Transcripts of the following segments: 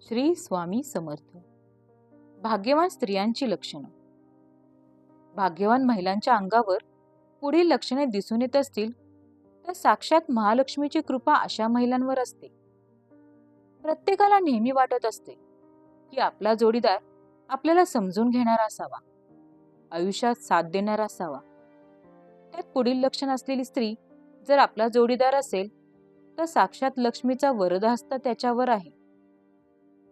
श्री स्वामी समर्थ. भाग्यवान स्त्रियांची लक्षणं. भाग्यवान महिलांच्या अंगावर पुढील लक्षणे दिसून येत असतील तर साक्षात महालक्ष्मीची कृपा अशा महिलांवर असते. प्रत्येकाला नेहमी वाटत असते की आपला जोडीदार आपल्याला समजून घेणारा असावा, आयुष्यात साथ देणारा असावा. त्यात पुढील लक्षण असलेली स्त्री जर आपला जोडीदार असेल तर साक्षात लक्ष्मीचा वरदहस्त त्याच्यावर आहे.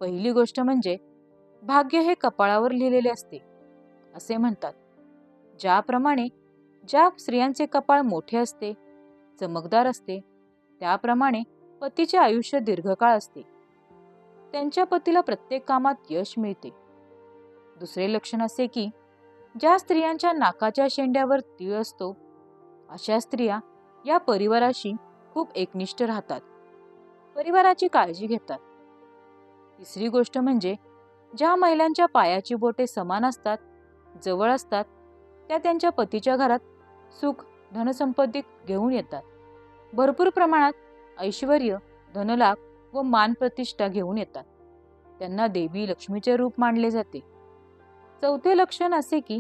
पहिली गोष्ट म्हणजे भाग्य हे कपाळावर लिहिलेले असते असे म्हणतात. ज्याप्रमाणे ज्या स्त्रियांचे कपाळ मोठे असते, चमकदार असते, त्याप्रमाणे पतीचे आयुष्य दीर्घकाळ असते. त्यांच्या पतीला प्रत्येक कामात यश मिळते. दुसरे लक्षण असे की ज्या स्त्रियांच्या नाकाच्या शेंड्यावर तीळ असतो अशा स्त्रिया या परिवाराशी खूप एकनिष्ठ राहतात, परिवाराची काळजी घेतात. तिसरी गोष्ट म्हणजे ज्या महिलांच्या पायाची बोटे समान असतात, जवळ असतात, त्या त्यांच्या पतीच्या घरात सुख धनसंपत्ती घेऊन येतात. भरपूर प्रमाणात ऐश्वर्य, धनलाभ व मान प्रतिष्ठा घेऊन येतात. त्यांना देवी लक्ष्मीचे रूप मानले जाते. चौथे लक्षण असे की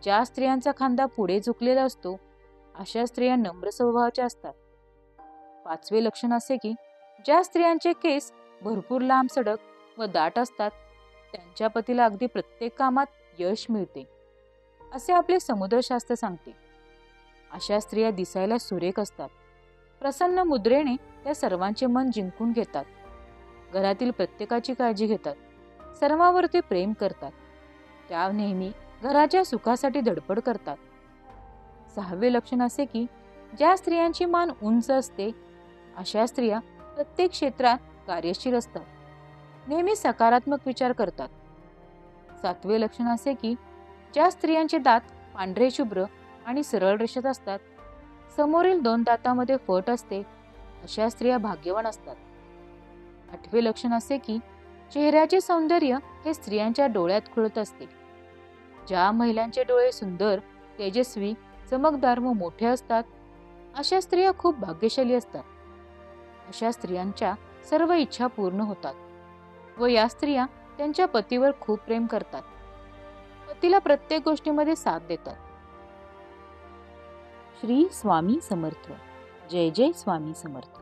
ज्या स्त्रियांचा खांदा पुढे झुकलेला असतो अशा स्त्रिया नम्र स्वभावाच्या असतात. पाचवे लक्षण असे की ज्या स्त्रियांचे केस भरपूर लांब सडक व दाट असतात त्यांच्या पतीला अगदी प्रत्येक कामात यश मिळते असे आपले समुद्रशास्त्र सांगते. अशा स्त्रिया दिसायला सुरेख असतात. प्रसन्न मुद्रेने त्या सर्वांचे मन जिंकून घेतात. घरातील प्रत्येकाची काळजी घेतात. सर्वांवरती प्रेम करतात. त्या नेहमी घराच्या सुखासाठी धडपड करतात. सहावे लक्षण असे की ज्या स्त्रियांची मान उंच असते अशा स्त्रिया प्रत्येक क्षेत्रात कार्यशील असतात, नेहमी सकारात्मक विचार करतात. सातवे लक्षण असे की ज्या स्त्रियांचे दात पांढरे शुभ्र आणि सरळ रेषेत असतात, समोरील दोन दातामध्ये फट असते अशा स्त्रिया भाग्यवान असतात. आठवे लक्षण असे की चेहऱ्याचे सौंदर्य हे स्त्रियांच्या डोळ्यात खुळत असते. ज्या महिलांचे डोळे सुंदर, तेजस्वी, चमकदार व मोठे असतात अशा स्त्रिया खूप भाग्यशाली असतात. अशा स्त्रियांच्या सर्व इच्छा पूर्ण होतात व या स्त्रिया त्यांच्या पतीवर खूप प्रेम करतात. पतीला प्रत्येक गोष्टीमध्ये साथ देतात. श्री स्वामी समर्थ. जय जय स्वामी समर्थ.